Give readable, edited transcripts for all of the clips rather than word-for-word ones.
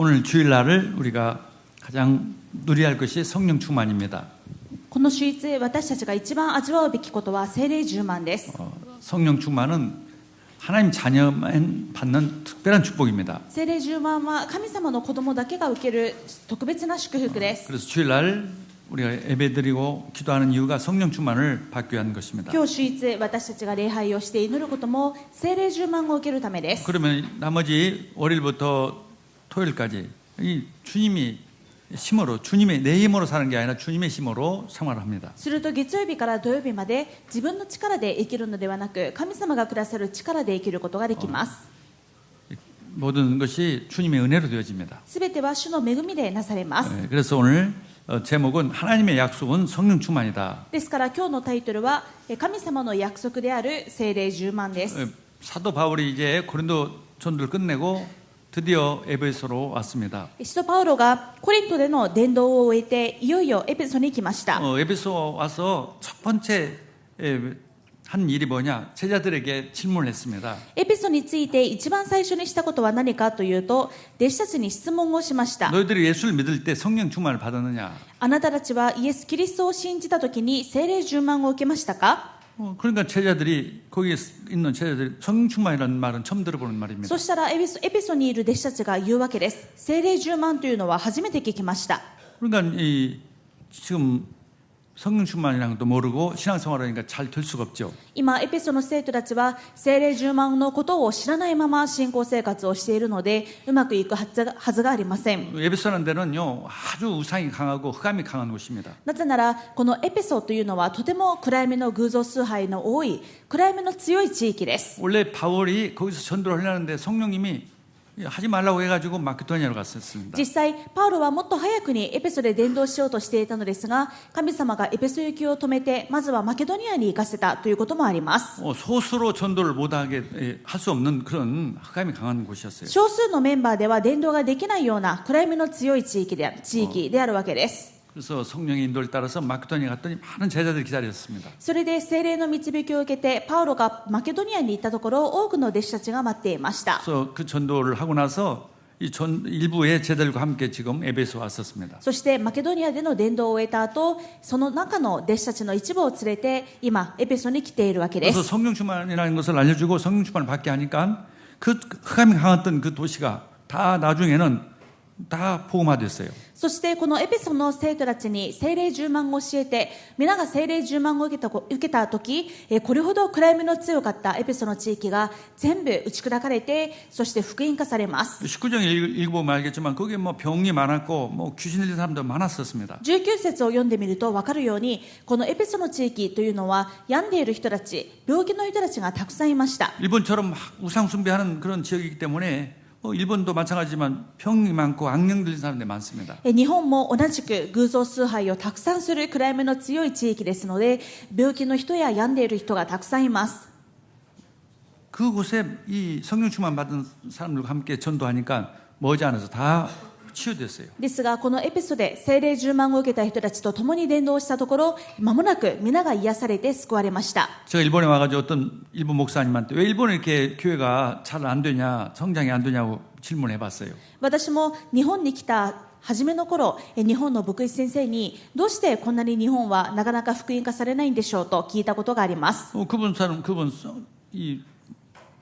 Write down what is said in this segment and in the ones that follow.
오늘 주일날을 우리가 가장 누려야 할 것이 성령 충만입니다. この週一、私たちが一番味わうべきことは聖霊充満です。 성령 충만은 하나님 자녀만 받는 특별한 축복입니다. 聖霊充満は神様の子供だけが受ける特別な祝福です。 그래서 주일날 우리가 예배드리고 기도하는 이유가 성령 충만을 받기 위한 것입니다. 今日週一、私たちが礼拝をして祈ることも聖霊充満を受けるためです。 그러면 나머지 월요일부터 토요일까지 이 주님이 힘으로 주님의 내 힘으로 사는 게 아니라 주님의 힘으로 생활을 합니다. すると月曜日から土曜日まで自分の力で生きるのではなく神様がくださる力で生きることができます。 모든 것이 주님의 은혜로 되어집니다. すべては主の恵みでなされます。 그래서 오늘 제목은 하나님의 약속은 성령 충만이다. ですから今日のタイトルは神様の約束である聖霊充満です。 사도 바울이 이제 고린도 전도를 끝내고 드디어 에베소로 왔습니다. 使徒パウロがコリントでの伝道を終えていよいよエペソに来ました。 에베소 와서 첫 번째 한 일이 뭐냐? 제자들에게 질문을 했습니다. エペソについて一番最初にしたことは何かというと、弟子たちに質問をしました。 너희들이 예수를 믿을 때 성령 충만을 받았느냐? あなたたちはイエス・キリストを信じたときに聖霊充満を受けましたか？ 그러니까 제자들이 거기에 있는 제자들이 성령 충만이라는 말은 처음 들어보는 말입니다. そしたらエペソにいる弟子たちが言うわけです。聖霊充満というのは初めて聞きました。 그러니까 지금 성령 충만이라는 것도 모르고 신앙생활을 하니까 잘 될 수가 없죠. 今エペソの生徒たちは聖霊充満のことを知らないまま信仰生活をしているのでうまくいくはずがありません。 에베소라는 데는요 아주 우상이 강하고 흑암이 강한 곳입니다. なぜならこのエペソというのはとても暗闇の偶像崇拝の多い暗闇の強い地域です。 원래 바울이 거기서 전도를 하려는데 성령님이 하지 말라고 해가지고 마케도니아로 갔었습니다. 実際パウロはもっと早くにエペソで伝道しようとしていたのですが神様がエペソ行きを止めてまずはマケドニアに行かせたということもあります。 소수로 전도를 못하게 할 수 없는 그런 흑암이 강한 곳이었어요. 少数のメンバーでは伝道ができないような暗闇の強い地域であるわけです。 그래서 성령의 인도를 따라서 마케도니아 갔더니 많은 제자들이 기다렸습니다. それで聖霊の導きを受けてパウロがマケドニアに行ったところ多くの弟子たちが待っていました。 그래서 그 전도를 하고 나서 일부의 제자들과 함께 지금 에베소 왔었습니다. そしてマケドニアでの伝道を終えた後その中の弟子たちの一部を連れて今エペソに来ているわけで 그래서 す。 성령 충만이라는 것을 알려주고 성령 충만을 받게 하니까 그 흑암이 강했던 그 도시가 다 나중에는 다 복음화됐어요. そしてこのエペソの生徒たちに聖霊充満を教えて皆が聖霊充満を受けた時これほど暗闇の強かったエペソの地域が全部打ち砕かれてそして福音化されます。 19장 읽어보면 알겠지만 거기에 뭐 병이 많았고 뭐 귀신 들린 사람도 많았었습니다. 19節を読んでみると分かるようにこのエペソの地域というのは病んでいる人たち病気の人たちがたくさんいました。 일본처럼 막 우상 숭배하는 그런 지역이기 때문에 일본도 마찬가지지만 병이 많고 악령 들린 사람들이 많습니다. 日本も同じく偶像崇拝をたくさんする暗闇の強い地域ですので病気の人や病んでいる人がたくさんいます。 그곳에 이 성령 충만 받은 사람들과 함께 전도하니까 머지않아서 다 치유됐어요. ですがこのエペソで聖霊充満を受けた人たちと共に伝道したところ間もなく皆が癒されて救われました。 제가 일본에 와가지고 어떤 일본 목사님한테 왜 일본에 이렇게 교회가 잘 안 되냐 성장이 안 되냐고 질문해 봤어요. 私も日本に来た初めの頃日本の牧師先生にどうしてこんなに日本はなかなか福音化されないんでしょうと聞いたことがあります。 그분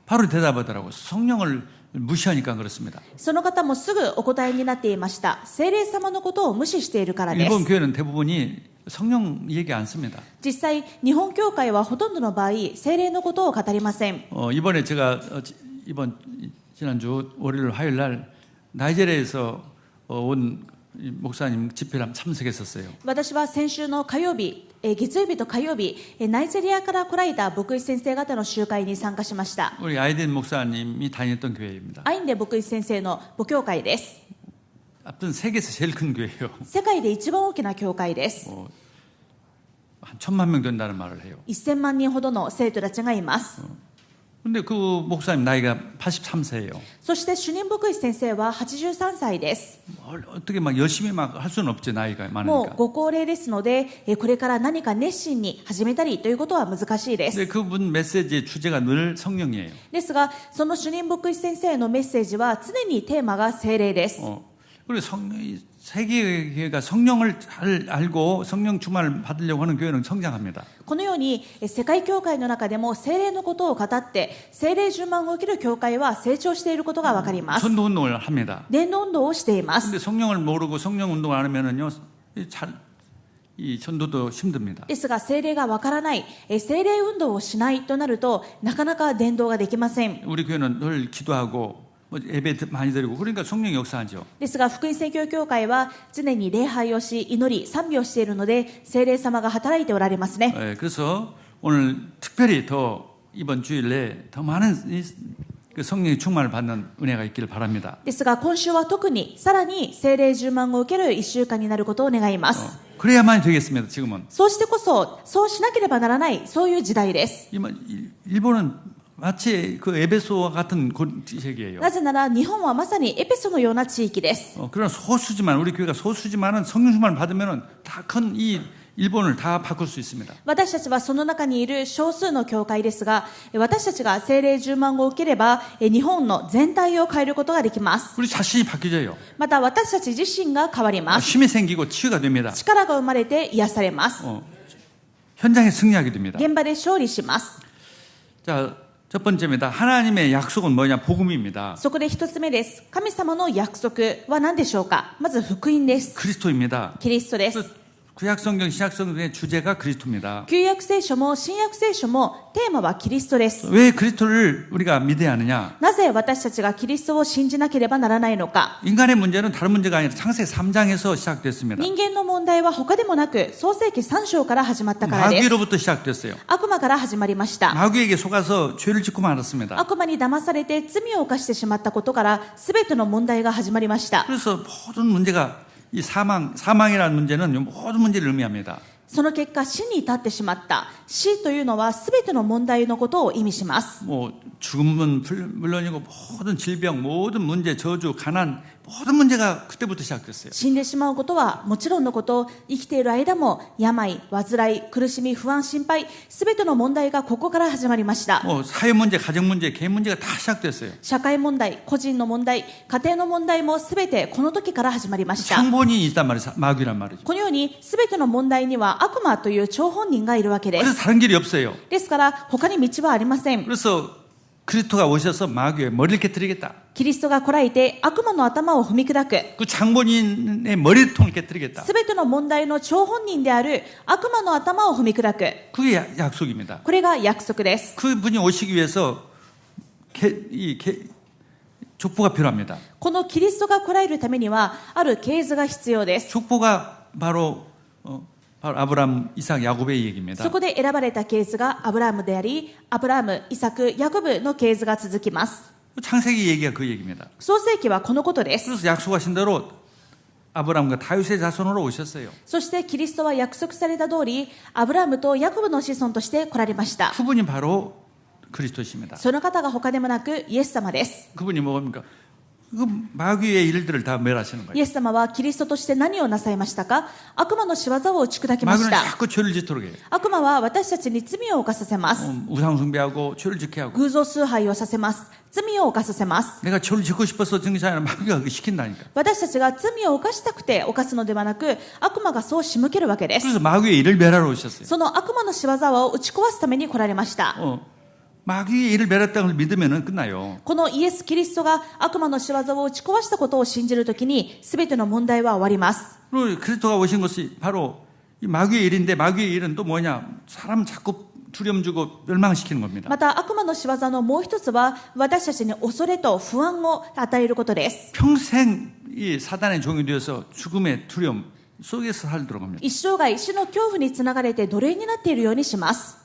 바로 대답하더라고요. 성령을 무시하니까 그렇습니다. その方もすぐお答えになっていました。聖霊様のことを無視しているからです。 일본 교회는 대부분이 성령 얘기 안 씁니다. 実際日本教会はほとんどの場合聖霊のことを語りません。 이번에 제가 지난주 월요일 화요일 날 나이지리아에서 온 목사님 집회를 참석했었어요. 私は先週の火曜日月曜日と火曜日ナイジェリアから来られた牧師先生方の集会に参加しました。 우리 아이덴 목사님이 다녔던 교회입니다. アインデ牧師先生の母教会です。 아무튼 세계에서 제일 큰 교회예요. 世界で一番大きな教会です。 한 1,000만 명 된다는 말을 해요. 1000万人ほどの生徒たちがいます。 근데 그 목사님 나이가 83세예요. そして主任牧師先生は83歳です。 어떻게 막 열심히 막 할 수는 없죠. 나이가 もう 많으니까. ご高齢ですのでこれから何か熱心に始めたりということは難しいです。 근데 그분 메시지의 주제가 늘 성령이에요. ですがその主任牧師先生のメッセージは常にテーマが聖霊です。 그리고 세계교회가 성령을 잘 알고 성령 충만을 받으려고 하는 교회는 성장합니다. このように世界教会の中でも聖霊のことを語って聖霊充満を受ける教会は成長していることがわかります。 전도 운동을 합니다. 伝道運動をしています。 근데 성령을 모르고 성령 운동을 안 하면은요, 이 전도도 힘듭니다. ですが聖霊がわからない、聖霊運動をしないとなるとなかなか伝道ができません。 우리 교회는 늘 기도하고 예배 많이 드리고 그러니까 성령이 역사하죠. ですが福音宣教協会は常に礼拝をし祈り賛美をしているので聖霊様が働いておられますね。 그래서 오늘 특별히 더 이번 주일에 더 많은 그 성령의 충만을 받는 은혜가 있기를 바랍니다. ですが今週は特にさらに聖霊充満を受ける1週間になることを願います。 그래야만 되겠습니다. 지금은. そうしてこそそうしなければならないそういう時代です。 일본은 마치 그 에베소와 같은 지역이에요. なぜなら日本はまさにエペソのような地域です。 그러나 소수지만 우리 교회가 소수지만은 성령 충만을 받으면은 다 큰 이 일본을 다 바꿀 수 있습니다. 私たちはその中にいる少数の教会ですが、私たちが聖霊充満を受ければ日本の全体を変えることができます。 우리 자신이 바뀌어요. また私たち自身が変わります。 힘이 생기고 치유가 됩니다. 力が生まれて癒されます。 현장에 승리하게 됩니다. 現場で勝利します。 자, 첫 번째입니다. 하나님의 약속은 뭐냐? 복음입니다. そこで一つ目です。神様の約束は何でしょうか。まず福音です。 그리스도입니다. キリストです。 구약성경, 신약성경의 주제가 그리스도입니다. 旧約聖書も新約聖書もテーマはキリストです。 왜 그리스도를 우리가 믿어야 하느냐? なぜ私たちがキリストを信じなければならないのか。 인간의 문제는 다른 문제가 아니라 창세기 3장에서 시작됐습니다. 人間の問題は他でもなく創世記3章から始まったからです。 마귀로부터 시작됐어요. 悪魔から始まりました。 마귀에게 속아서 죄를 짓고 말았습니다. 悪魔に騙されて罪を犯してしまったことから全ての問題が始まりました。 그래서 모든 문제가 이 사망이라는 문제는 모든 문제를 의미합니다. その結果死に至ってしまった。死というのは全ての問題のことを意味します。 뭐 죽음은 물론이고 모든 질병, 모든 문제, 저주, 가난 모든 문제가 그때부터 시작됐어요. 死んでしまうことはもちろんのこと、生きている間も病、患い、苦しみ、不安、心配、全ての問題がここから始まりました。 뭐 사회 문제, 가정 문제, 개인 문제가 다 시작됐어요. 社会問題、個人の問題、家庭の問題も全てこの時から始まりました。 창본이 있단 말이에요. 마귀란 말이죠. このように全ての問題には悪魔という張本人がいるわけで 그래서 す。 다른 길이 없어요. ですから他に道はありません。 그래서 그리스도가 오셔서 마귀의 머리를 깨뜨리겠다. キリストが来られて悪魔の頭を踏み砕く。 그 장본인의 머리통을 깨뜨리겠다. 全ての問題の張本人である悪魔の頭を踏み砕く。 그게 약속입니다. これが約束です。 그분이 오시기 위해서 족보가 필요합니다. このキリストが来られるためにはある系図が必要です。 족보가 바로 아브라함, 이삭, 야곱의 얘기입니다. そこで選ばれた系図がアブラハムであり、アブラハム、イサク、ヤコブの系図が続きます。 창세기 얘기가 그 얘기입니다. 創世記はこのことです。 그래서 약속하신 대로 아브라함과 다윗의 자손으로 오셨어요. そしてキリストは約束された通り、アブラハムとヤコブの子孫として来られました。 그분이 바로 그리스도십니다. その方が他でもなくイエス様です。 그분이 뭡니까? 그 마귀의 일들을 다 멸하시는 イ 거예요. エス様はキリストとして何をなさいましたか。悪魔の仕業を打ち砕きまし 마귀는 た。 자꾸 죄를 짓도록 해요. 悪魔は私たちに罪を犯させます。 우상 숭배하고 죄를 짓게 하고. 偶像崇拝をさせます。罪を犯させます。 내가 죄를 짓고 싶어서 짓는 게 아니라 마귀가 그거 시킨다니까. 私たちが罪を犯したくて犯すのではなく、悪魔がそう仕向けるわけです。 그래서 마귀의 일을 멸하러 오셨어요. その悪魔の仕業を打ち壊すために来られました。 마귀의 일을 멸했다는 걸 믿으면 끝나요. このイエス・キリストが悪魔の仕業を打ち壊したことを信じるときに全ての問題は終わります。 그리고 그리스도가 오신 것이 바로 이 마귀의 일인데 마귀의 일은 또 뭐냐? 사람 자꾸 두려움 주고 멸망시키는 겁니다. また悪魔の仕業のもう一つは私たちに恐れと不安を与えることです。 평생 이 사단의 종이 되어서 죽음의 두려움 속에서 살도록 합니다. 一生涯死の恐怖につながれて奴隷になっているようにします。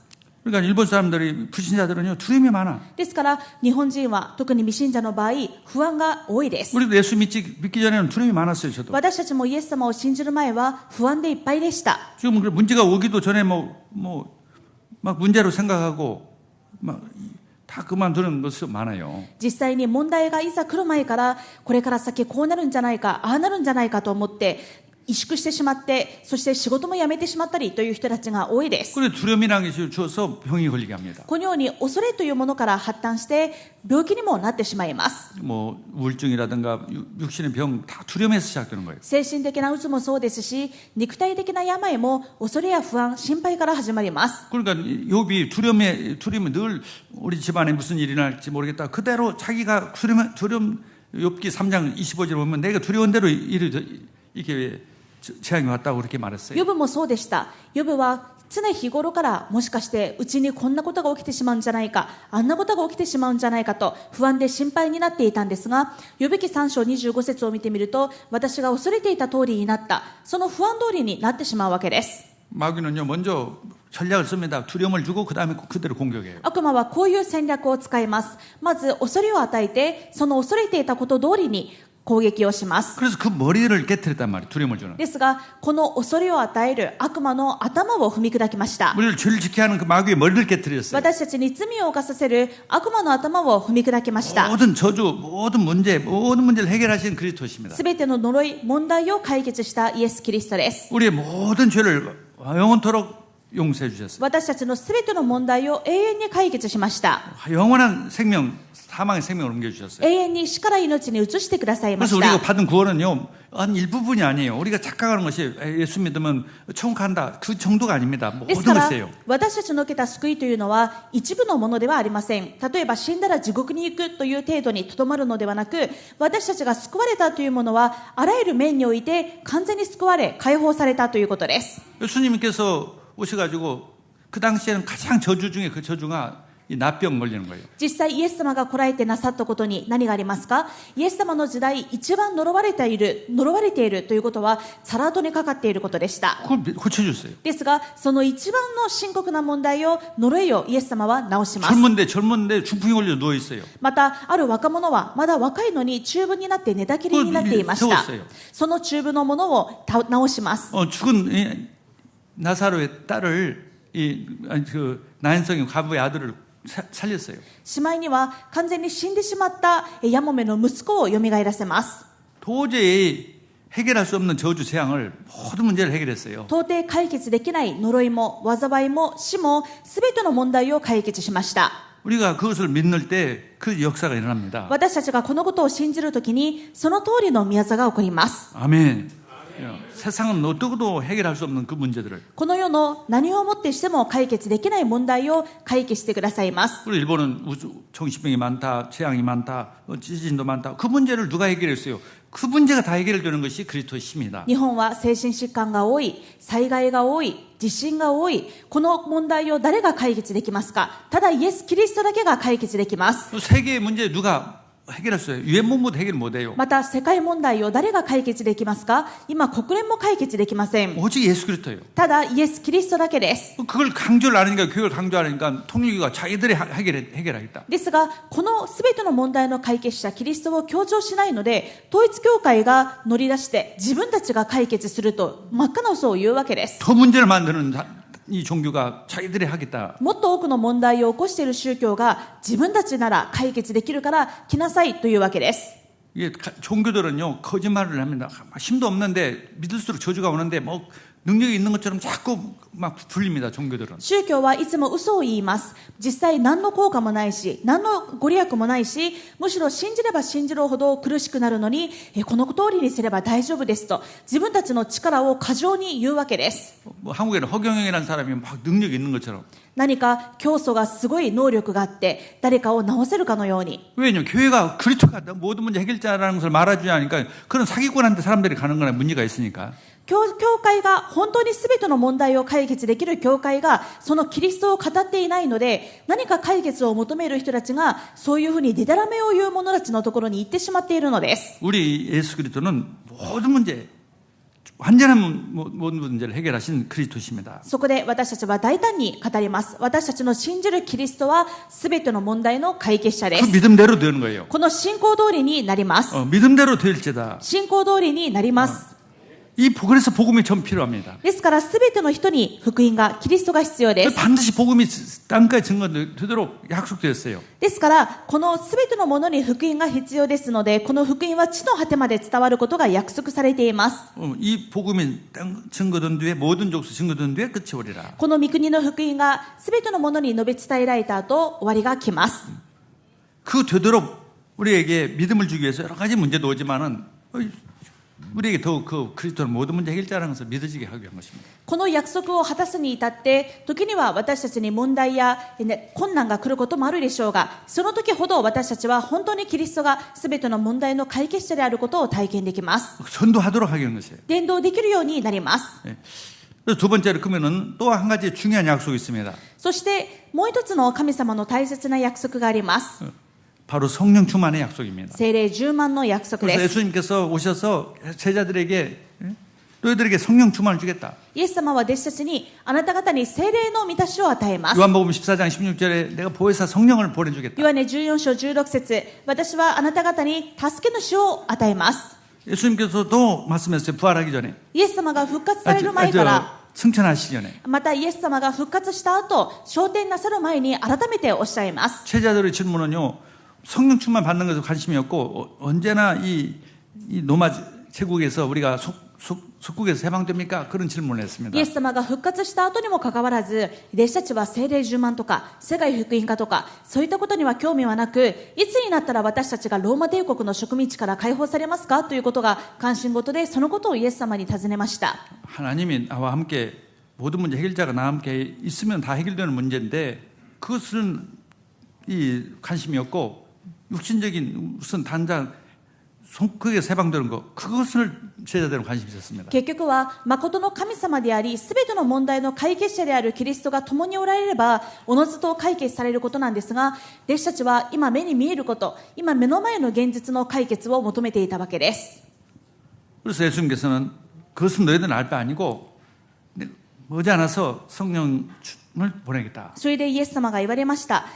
그러니까 일본 사람들이 불신자들은요 두려움이 많아. ですから日本人は特に未信者の場合不安が多いです。 우리도 예수 믿기 전에는 두려움이 많았어요. 저도. 私たちもイエス様を信じる前は不安でいっぱいでした。 지금 문제가 오기도 전에 막 문제로 생각하고 막 다 그만두는 것이 많아요. 実際に問題がいざ来る前からこれから先こうなるんじゃないかああなるんじゃないかと思って萎縮してしまって、そして仕事も辞めてしまったりという人たちが多いです。 그리고 두려움이라는 것이 주어서 병이 걸리게 합니다. このように恐れというものから発端して病気にもなってしまいます。 뭐 우울증이라든가 육신의 병 다 두려움에서 시작되는 거예요. 精神的な鬱もそうですし、肉体的な病も恐れや不安、心配から始まります。 그러니까 욥이 두려움에 늘 우리 집안에 무슨 일이 날지 모르겠다. 그대로 자기가 두려움 욥기 3장 25절 보면 내가 두려운 대로 이게 재앙이 왔다고 그렇게 말했어요. ヨブもそうでした。ヨブは常日頃からもしかしてうちにこんなことが起きてしまうんじゃないか、あんなことが起きてしまうんじゃないかと不安で心配になっていたんですが、ヨブ記3章25節を見てみると、私が恐れていた通りになった、その不安通りになってしまうわけです。 마귀는요 먼저 전략을 씁니다. 두려움을 주고 그 다음에 그대로 공격해요. 悪魔はこういう戦略を使います。まず恐れを与えて、その恐れていたこと通りに攻撃をします。 그래서 그 머리를 깨뜨렸단 말이에요. 두려움을 주는. ですが、この恐れを与える悪魔の頭を踏み砕きました。 우리를 죄를 지게 하는 그 마귀의 머리를 깨뜨렸어요. 私たちに罪を犯させる悪魔の頭を踏み砕きました。 모든 저주, 모든 문제를 해결하신 그리스도십니다. すべての呪い、問題を解決したイエス・キリストです。 우리의 모든 죄를 영원토록 용서해 주셨어요. 私たちのすべての問題を永遠に解決しました。 영원한 생명, 사망의 생명을 옮겨주셨어요. 永遠に死から命に移してくださいま 그래서 し 우리가 た。 받은 구원은요, 한 일부분이 아니에요. 우리가 착각하는 것이 예수 믿으면 천국 간다. 그 정도가 아닙니다. です 모든 から 것이에요. 私たちの受けた救いというのは一部のものではありません。例えば死んだら地獄に行くという程度にとどまるのではなく、私たちが救われたというものはあらゆる面において完全に救われ解放されたということです。 예수님께서 오셔가지고 그 당시에는 가장 저주 중에 그 저주가 이 납병 걸리는 거예요. 実際イエス様が来られてなさったことに何がありますか？イエス様の時代一番呪われているということはサラートにかかっていることでした。 그걸 고쳐줬어요. ですがその一番の深刻な問題を呪いをイエス様は直します。 젊은데 중풍이 걸려 누워 있어요. またある若者はまだ若いのに中風になって寝たきりになっていました。その中風のものを直します。 죽은 나사로의 딸을 그 나인성의 과부의 아들을 살렸어요. しまいには完全に死んでしまったヤモメの息子を蘇らせます。 도저히 해결할 수 없는 저주 재앙을 모든 문제를 해결했어요. 到底解決できない呪いも災いも死も全ての問題を解決しました。 우리가 그것을 믿는 때 그 역사가 일어납니다. 私たちがこのことを信じるときにその通りの宮座が起こります。 아멘. 세상은 어떻게도 해결할 수 없는 그 문제들을 この世の何をもってしても解決できない問題を解決してくださいます。 우리 일본은 정신병이 많다, 재앙이 많다, 지진도 많다. 그 문제를 누가 해결했어요? 그 문제가 다 해결되는 것이 그리스도의 힘이다. 日本は精神疾患が多い、災害が多い、地震が多い。この問題を誰が解決できますか？ただイエス・キリストだけが解決できます。 세계의 문제 누가 해결할 수 있어요? 유엔 본부도 해결 못해요. また世界問題を誰が解決できますか？今国連も解決できません。 오직 예수 그리스도예요. ただイエス・キリストだけです。 그걸 강조를 안 하니까 교회를 강조하니까 통일교가 자기들이 해결하겠다. ですがこの全ての問題の解決者キリストを強調しないので、統一教会が乗り出して自分たちが解決すると真っ赤な嘘を言うわけです。 더 문제를 만드는 이 종교가 자기들이 하겠다. もっと多くの問題を起こしている宗教が自分たちなら解決できるから来なさいというわけです。 이게 종교들은요 거짓말을 합니다. 힘도 없는데 믿을수록 저주가 오는데 뭐 능력이 있는 것처럼 자꾸 막 불립니다. 종교들은. 宗教はいつも嘘を言います。実際何の効果もないし、何のご利益もないし、むしろ信じれば信じるほど苦しくなるのに、この通りにすれば大丈夫ですと自分たちの力を過剰に言うわけです。 뭐 한국에는 허경영이라는 사람이 막 능력이 있는 것처럼. 何か教祖がすごい能力があって誰かを治せるかのように。 왜냐면 교회가 그리스도가 모든 문제 해결자라는 것을 말해주지 않으니까 그런 사기꾼한테 사람들이 가는 거나 문제가 있으니까. 教会が本当に全ての問題を解決できる教会がそのキリストを語っていないので、何か解決を求める人たちがそういうふうにデタラメを言う者たちのところに行ってしまっているのです。 우리 예수 그리스도는 모든 문제, 완전한 모든 문제를 해결하신 그리스도십니다. そこで私たちは大胆に語ります。私たちの信じるキリストは全ての問題の解決者で 그 す。 믿음대로 되는 거예요. この信仰通りになります。 믿음대로 될지다. 信仰通りになります。 그래서 복음이 전 필요합니다. ですから全ての人に福音がキリストが必要です。 반드시 복음이 땅까지 증거되도록 약속되었어요. ですからこの全てのものに福音が必要ですので、この福音は地の果てまで伝わることが約束されています。 이 복음이 땅 증거된 뒤에 모든 족속 증거된 뒤에 끝이 오리라. この御国の福音が全てのものに述べ伝えられた後、終わりが来ます。 그 되도록 우리에게 믿음을 주기 위해서 여러 가지 문제도 오지만은 우리에게 더욱 그 그리스도는 모든 문제 해결자라는 것을 믿어지게 하기 위한 것입니다. この約束を果たすに至って、時には私たちに問題や困難が来ることもあるでしょうが、その時ほど私たちは本当にキリストが全ての問題の解決者であることを体験できます。 전도하도록 하기 위한 것이에요. 伝道できるようになります。 그래서 두 번째로 그러면은 또 한 가지 중요한 약속이 있습니다. そしてもう一つの神様の大切な約束があります。 바로 성령 충만의 약속입니다. 聖霊充満の約束 그래서 です。 예수님께서 오셔서 제자들에게 너희들에게 성령 충만을 주겠다. イエス様は弟子たちにあなた方に聖霊の満たしを与えます。 요한복음 14장 16절에 내가 보혜사 성령을 보내주겠다. ヨハネ14章16節、私はあなた方に助け主を与えます。 예수님께서도 말씀했어요. 부활하기 전에. イエス様が復活される前から、 승천하시기 전에. またイエス様が復活した後、昇天なさる前に改めておっしゃいます。 제자들의 질문은요. 성령 충만 받는 것에 관심이 없고 언제나 이 로마 제국에서 우리가 속국에서 해방됩니까? 그런 질문을 했습니다. イエス様が復活した後にもかかわらず、弟子たちは聖霊充満とか世界福音化とかそういったことには興味はなく、いつになったら私たちがローマ帝国の植民地から解放されますかということが関心事で、そのことをイエス様に尋ねました。 하나님이 나와 함께 모든 문제 해결자가 나와 함께 있으면 다 해결되는 문제인데 그것은 이 관심이 없고 육신적인 무슨 단장 그게서 해방되는 거 그것을 제자들은 관심이 있었습니다. 結局は誠の神様であり、すべての問題の解決者であるキリストが共におられればおのずと解決されることなんですが、弟子たちは今目に見えること、今目の前の現実の解決を求めていたわけです。 그래서 예수님께서는 그것은 너희들은 알 바 아니고 머지않아서 성령을 보내겠다. それでイエス様が言われました。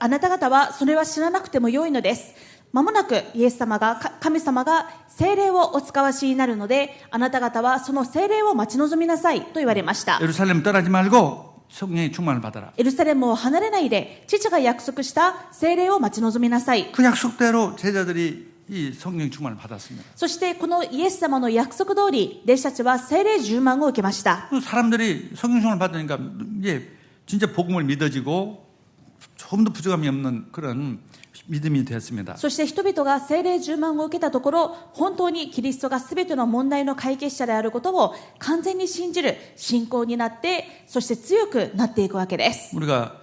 あなた方はそれは知らなくてもよいのです。まもなくイエス様が、神様が聖霊をお使わしになるので、あなた方はその聖霊を待ち望みなさいと言われました。 예루살렘 떠나지 말고 성령의 충만을 받아라. エルサレムを離れないで、父が約束した聖霊を待ち望みなさい。 그 약속대로 제자들이 이 성령 충만을 받았습니다. そしてこのイエス様の約束通り、弟子たちは聖霊充満を受けました。 그 사람들이 성령 충만을 받으니까 이제 진짜 복음을 믿어지고 조금 더 부족함이 없는 그런 믿음이 되었습니다. そして人々が聖霊充満を受けたところ、本当にキリストが全ての問題の解決者であることを完全に信じる信仰になって、そして強くなっていくわけです。 우리가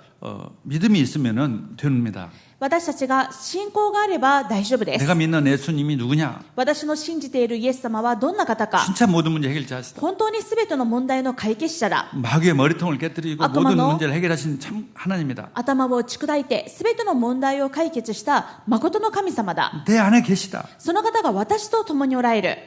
믿음이 있으면은 됩니다. 私たちが信仰があれば大丈夫です。 내가 믿는 예수님이 누구냐? 私の信じているイエス様はどんな方か、 진짜 모든 문제 해결자시다. 本当に全ての問題の解決者だ。 마귀의 머리통을 깨뜨리고 모든 문제를 해결하신 참 하나님이다. 頭を打ち砕いて全ての問題を解決した誠の神様だ。 내 안에 계시다. その方が私と共におられる。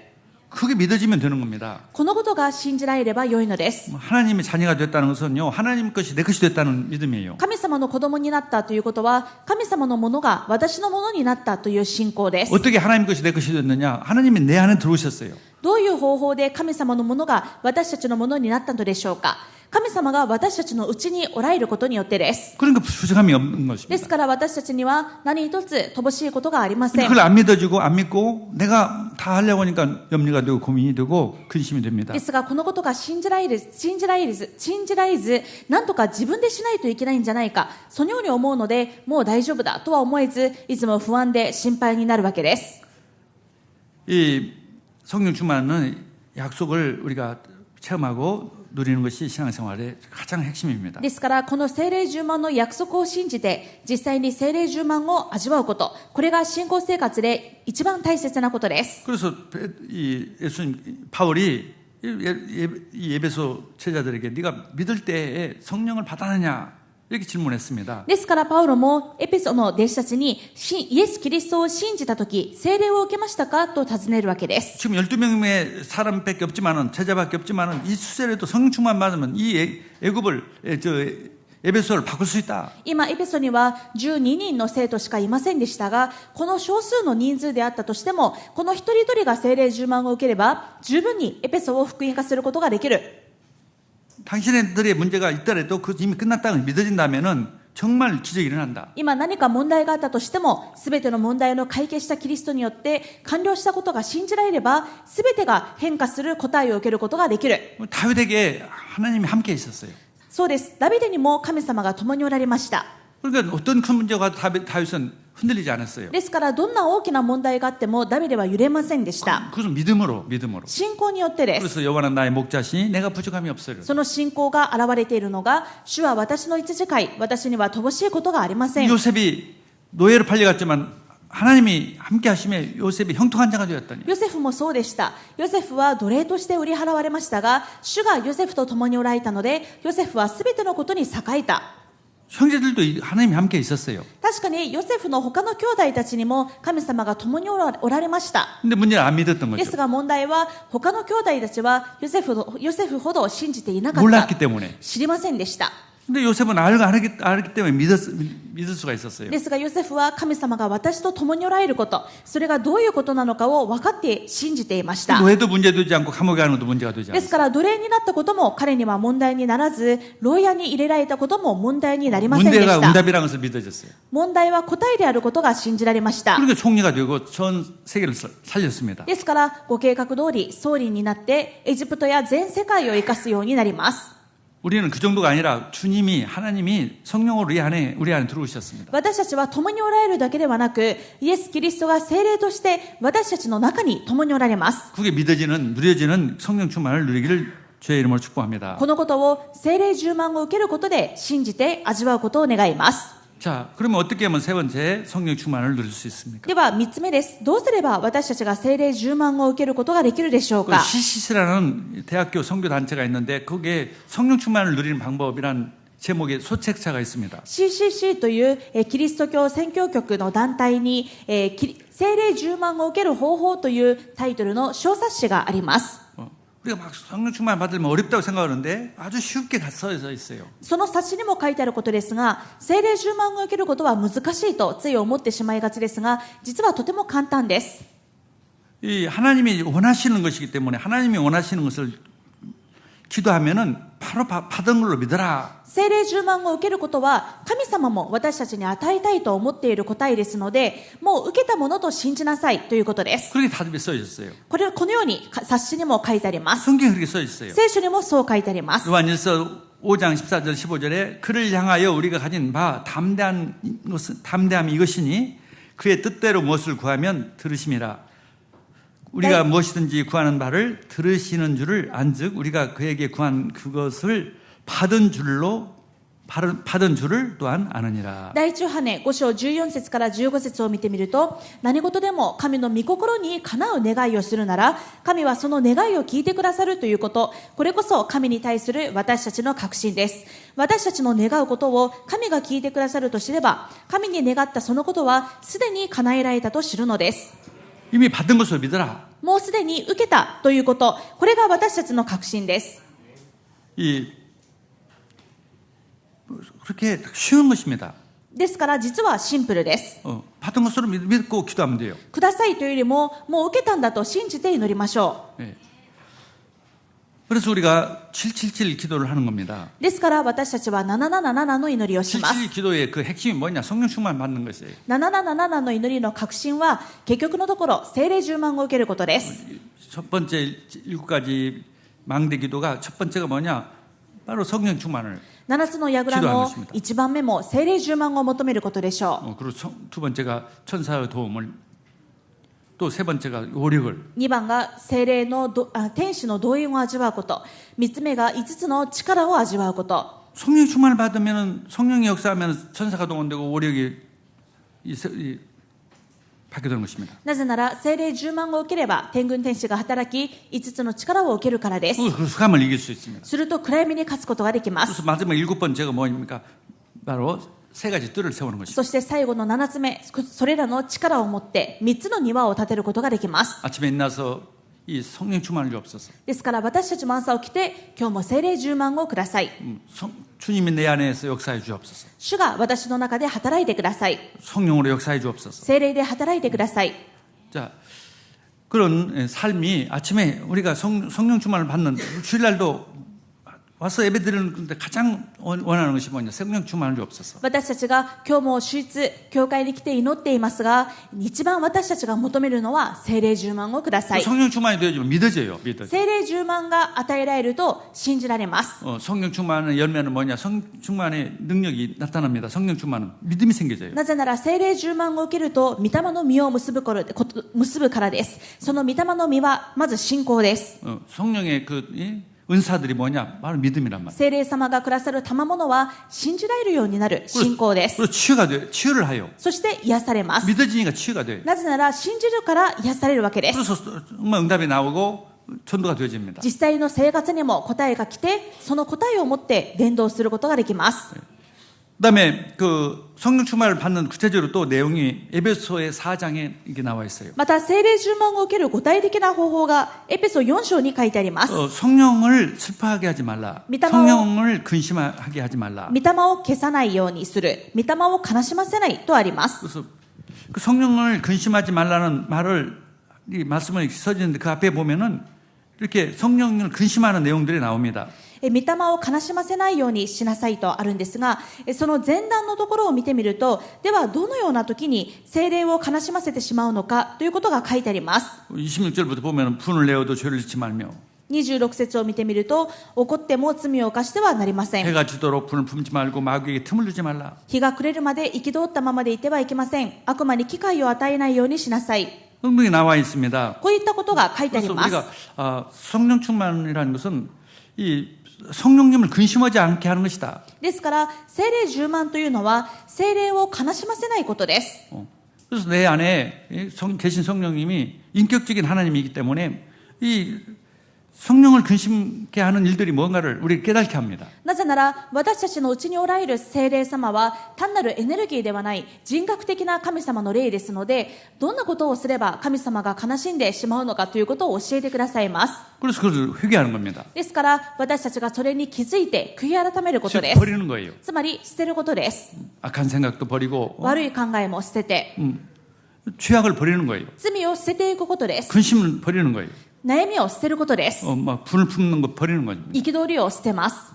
그게 믿어지면 되는 겁니다. このことが信じられれば良いのです。 하나님의 자녀가 됐다는 것은요, 하나님 것이 내 것이 됐다는 믿음이에요. 神様の子供になったということは、神様のものが私のものになったという信仰です。 어떻게 하나님 것이 내 것이 됐느냐? 하나님이 내 안에 들어오셨어요. どういう方法で神様のものが私たちのものになったのでしょうか。神様が私たちのうちにおられることによってです。 그러니까 부족함이 없는 で 것입니다. すから私たちには何一つ乏しいことがありません。 그걸 안 믿어주고 안 믿고 내가 다 하려고 하니까 염려가 되고 고민이 되고 근심이 됩니다. ですがこのことが信じられず、なんとか自分でしないといけないんじゃないか、そのように思うので、もう大丈夫だとは思えず、いつも不安で心配になるわけです。 이 성령 충만은 약속을 우리가 체험하고 누리는 것이 신앙생활의 가장 핵심입니다. ですからこの聖霊充満の約束を信じて実際に聖霊充満を味わうこと、これが信仰生活で一番大切なことです。 그래서 이 예수님 바울이 이 에베소 제자들에게 네가 믿을 때에 성령을 받았느냐 이렇게 질문했습니다. ですからパウロもエペソの弟子たちにイエス・キリストを信じたとき聖霊を受けましたかと尋ねるわけです。 지금 12명의 사람밖에 없지만은 제자밖에 없지만은 이 수세례도 성령 충만 받으면 이 애굽을 에베소를 바꿀 수 있다. 今、エペソには12人の生徒しかいませんでしたが、この少数の人数であったとしても、この一人一人が聖霊充満を受ければ、十分にエペソを福音化することができる。 당신들의 문제가 있더라도 그 이미 끝났다고 믿어진다면은 정말 기적이 일어난다. 今何か問題があったとしても、すべての問題の解決したキリストによって完了したことが信じられれば、すべてが変化する答えを受けることができる。 다윗에게 하나님이 함께 있었어요. そうです。ダビデにも神様が共におられました。 그러니까 어떤 큰 문제가 다윗은 흔들리지 않았어요. ですからどんな大きな問題があってもダビデは揺れませんでした。 그것은 믿음으로. 信仰によってです。 그래서 여호와는 나의 목자시니 내가 부족함이 없어요. その信仰が現れているのが、主は私の羊飼い、私には乏しいことがありません。 요셉이 노예로 팔려갔지만 하나님이 함께 하시며 요셉이 형통한 자가 되었더니 ヨセフもそうでした。ヨセフは奴隷として売り払われましたが、主がヨセフと共におられたので、ヨセフはすべてのことに栄えた。 형제들도 하나님이 함께 있었어요. 確かにヨセフの他の兄弟たちにも神様が共におられました。 근데 문제는 안 믿었던 です 거죠. が問題は他の兄弟たちはヨセフほど信じていなかっ 몰랐기 た。 때문에. 知りませんでした。 근데 요셉은 알기 때문에 믿을 수가 있었어요. ですがヨセフは神様が私と共におられること、それがどういうことなのかを分かって信じていました。 노예도 문제되지 않고 감옥에 가는 것도 문제가 되지 です 않았어요. から奴隷になったことも彼には問題にならず、牢屋に入れられたことも問題になりませんで 문제가 した。 응답이라는 것을 믿어졌어요. 問題は答えであることが信じられました。 그렇게 총리가 되고 전 세계를 살렸습니다. ですからご計画通り総理になってエジプトや全世界を生かすようになります。 우리는 그 정도가 아니라 하나님이 성령으로 우리 안에 들어오셨습니다. 私たちは共におられるだけではなく、イエス・キリストが聖霊として私たちの中に共におられます。 그게 누려지는 성령 충만을 누리기를 주의 이름으로 축복합니다. このことを聖霊充満を受けることで信じて味わうことを願います。 자, 그러면 어떻게 하면 세 번째 성령 충만을 누릴 수 있습니까? では3つ目です。どうすれば私たちが聖霊充満を受けることができるでしょうか。 CCC라는 대학교 선교 단체가 있는데 거기에 성령 충만을 누리는 방법이란 제목의 소책자가 있습니다. CCC というキリスト教宣教局の団体に聖霊充満を受ける方法というタイトルの小冊子があります。 우리가 막 성령 충만 받으면 어렵다고 생각하는데 아주 쉽게 써 있어요. その冊子にも書いてあることですが、聖霊充満を受けることは難しいとつい思ってしまいがちですが、実はとても簡単です。 이 하나님이 원하시는 것이기 때문에 하나님이 원하시는 것을 기도하면은 바로 받은 걸로 믿어라. 聖霊充満を受けることは神様も私たちに与えたいと思っている答えですので、もう受けたものと信じなさいということです。 그렇게 답이 써 있었어요. このように冊子にも書いてあります。 성경에 그렇게 써 있어요. 聖書にもそう書いてあります。 요한일서 5장 14절 15절에 그를 향하여 우리가 가진 바 담대함이 이것이니 그의 뜻대로 무엇을 구하면 들으심이라. 우리가 무엇이든지 구하는 바를 들으시는 줄을 안즉 우리가 그에게 구한 그것을 받은 줄을 또한 아느니라. 第一ヨハネ5章14節から15節を見てみると、何事でも神の御心にかなう願いをするなら、神はその願いを聞いてくださるということ、これこそ神に対する私たちの確信です。私たちの願うことを神が聞いてくださると知れば、神に願ったそのことはすでに叶えられたと知るのです。 이미 받은 것을 믿어라. もうすでに受けたということ、これが私たちの確信です。 그렇게 쉬운 것입니다. ですから実はシンプルです。 받은 것으로 믿고 기도하면 돼요. くださいというよりも、もう受けたんだと信じて祈りましょう。 네. 그래서 우리가 777 기도를 하는 겁니다. ですから私たちは777の祈りをします。 777 기도의 그 핵심이 뭐냐? 성령 충만 받는 것이에요. 777の祈りの核心は結局のところ聖霊充満を受けることです。 첫 번째 7가지 망대 기도가 첫 번째가 뭐냐? 바로 성령 충만을 7つの櫓の1番目も聖霊充満を求めることでしょう。 그리고 두 번째가 천사의 도움을 또 세 번째가 오력을 2番が聖霊の天使の動員を味わうこと、3つ目が5つの力を味わうこと。 성령 충만을 받으면 성령이 역사하면 천사가 동원되고 오력이 받게 되는 것입니다. なぜなら聖霊充満を受ければ天軍天使が働き5つの力を受けるからです。 그 수감을 이길 수 있습니다. すると暗闇に勝つことができます。 그래서 마지막 7번째가 뭐입니까? 바로 세 가지 뜰을 세우는 것입니다. そして最後の7つ目、それらの力を持って3つの庭を建てることができます。 아침에 일어나서 이 성령 충만을 주옵소서. ですから私たちも朝起きて、今日も聖霊10万をください。 주님이 내 안에서 역사해 주옵소서. 主が私の中で働いてください。 성령으로 역사해 주옵소서. 聖霊で働いてください。 자, 그런 삶이 아침에 우리가 성령 충만을 받는 주일날도 와서 예배드리는데 가장 원하는 것이 뭐냐? 성령 충만을 주옵소서. 私たちが今日も主日教会に来て祈っていますが、一番私たちが求めるのは聖霊10万をください。 성령 충만이 되어지면 믿어져요. 聖霊10万が与えられると信じられます。 성령 충만의 열매는 뭐냐? 성령 충만의 능력이 나타납니다. 성령 충만은 믿음이 생겨져요. なぜなら聖霊10万を受けると御霊の実を結ぶからです。その御霊の実はまず信仰です。 성령의 은사들이 뭐냐? 바로 믿음이란 말이에요. 聖霊様がくださる賜物は信じられるようになる信仰です。 그리고 치유가 돼요. 치유를 하요. そして癒されます。 믿어지니까 치유가 돼요. なぜなら信じるから癒されるわけです。 그래서 정말 응답이 나오고 전도가 되어집니다. 実際の生活にも答えが来て、その答えを持って伝道することができます。 그다음에 그 성령 충만을 받는 구체적으로 또 내용이 에베소의 4장에 이게 나와 있어요. また聖霊10万を受ける具体的な方法がエペソ4章に書いてあります。 성령을 슬퍼하게 하지 말라. 믿음으로- 성령을 근심하게 하지 말라. 御霊を消さないようにする。御霊を悲しませないとあります。 그래서 그 성령을 근심하지 말라는 말을 이 말씀을 써지는데 그 앞에 보면은 이렇게 성령을 근심하는 내용들이 나옵니다. 御霊を悲しませないようにしなさいとあるんですが、その前段のところを見てみると、ではどのような時に聖霊を悲しませてしまうのかということが書いてあります。 26절부터 보면은 분을 내어도 죄를 짓지 말며 26節を見てみると、怒っても罪を犯してはなりません。 해가 지도록 분을 품지 말고 마귀에게 틈을 주지 말라. 日が暮れるまで憤ったままでいてはいけません。悪魔に機会を与えないようにしなさい。 분명히 나와 있습니다. こういったことが書いてあり 그래서 ます。 우리가 성령 충만이라는 것은 이 성령님을 근심하지 않게 하는 것이다. ですから、聖霊10万というのは、聖霊を悲しませないことです。 그래서 내 안에 계신 성령님이 인격적인 하나님이기 때문에 이 성령을 근심케 하는 일들이 뭔가를 우리 깨닫게 합니다. なぜなら、私たちのうちにおられる聖霊様は、単なるエネルギーではない人格的な神様の霊ですので、どんなことをすれば神様が悲しんでしまうのかということを教えてくださいます。 그래서 그걸 회개하는 겁니다. ですから、私たちがそれに気づいて悔い改めること 즉 です。 버리는 거예요. つまり、捨てることです。 악한 생각도 버리고 悪い考えも捨てて、 죄악을 버리는 거예요. 罪を捨てていくことです。 근심을 버리는 거예요. 悩みを捨てることです。 막 분을 품는 거 버리는 거죠. 憤りを捨てます。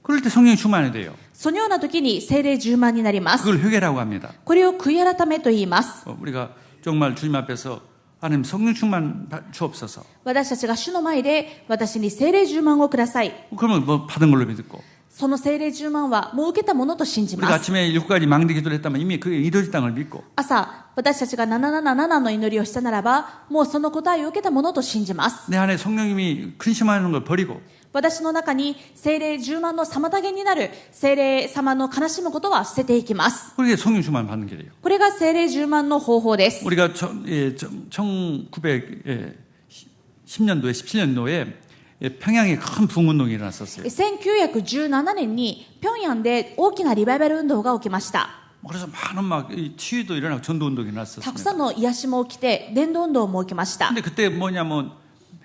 그럴 때 성령이 충만이 돼요. そのような時に聖霊10万になります。 그걸 회개라고 합니다. これを悔い改めと言います。 우리가 정말 주님 앞에서 하나님 성령 충만 주옵소서. 私たちが主の前で私に聖霊10万をください。 그러면 뭐 받은 걸로 믿고 その聖霊10万はもう受けたものと信じ 우리가 ます。 아침에 7가지 망대 기도를 했다면 이미 그게 이루어졌다는 걸 믿고 朝、私たちが777の祈りをしたならば、もうその答えを受けたものと信じます。 내 안에 성령님이 근심하는 걸 버리고 私の中に聖霊10万の妨げになる聖霊様の悲しむことは捨てていきます。 그게 성령 충만 받는 길이에요. これが聖霊10万の方法です。 우리가 1910년도에 17년도에 평양에 큰 부흥운동이 일어났었어요. 1917年に平壌で大きなリバイバル運動が起きました。 그래서 많은 막 치유도 일어나고 전도운동이 たくさ 일어났었습니다. んの癒しも起きて伝道運動も起きました。 근데 그때 뭐냐면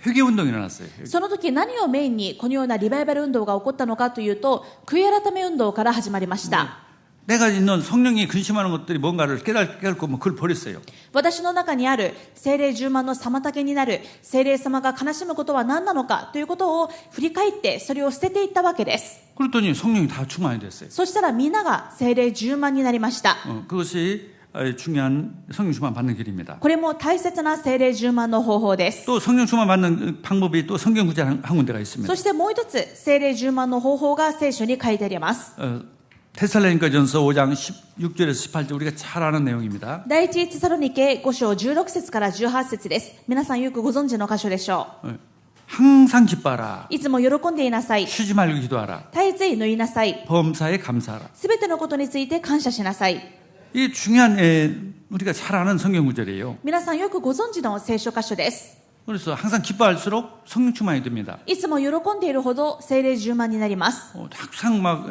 회개운동이 일어났어요. その時何をメインにこのようなリバイバル運動が起こったのかというと、悔い改め運動から始まりました。 내가 있는 성령이 근심하는 것들이 뭔가를 깨닫고 뭐 그걸 버렸어요. 私の中にある聖霊10万の妨げになる聖霊様が悲しむことは何なのかということを振り返ってそれを捨てていったわけです。 그랬더니 성령이 다 충만이 됐어요. そしたらみんなが聖霊10万になりました。 그것이 중요한 성령 충만 받는 길입니다. これも大切な聖霊10万の方法です。 또 성령 충만 받는 방법이 또 성경 구절 한 군데가 있습니다. そしてもう一つ聖霊10万の方法が聖書に書いてあります。 테살로니가전서 5장 16절에서 18절 우리가 잘 아는 내용입니다. 第一テサロニケ5章16節から18節です。皆さんよくご存知の箇所でしょ 항상 기뻐하라. う。いつも喜んでいなさい。 쉬지 말고 기도하라. 絶えず祈りなさい。 범사에 감사하라. すべてのことについて感謝しなさい。 이 중요한 우리가 잘 아는 성경 구절이에요. 皆さんよくご存知の聖書箇所です。 그래서 항상 기뻐할수록 성령 충만이 됩니다. いつも喜んでいるほど聖霊10万になります。 항상 막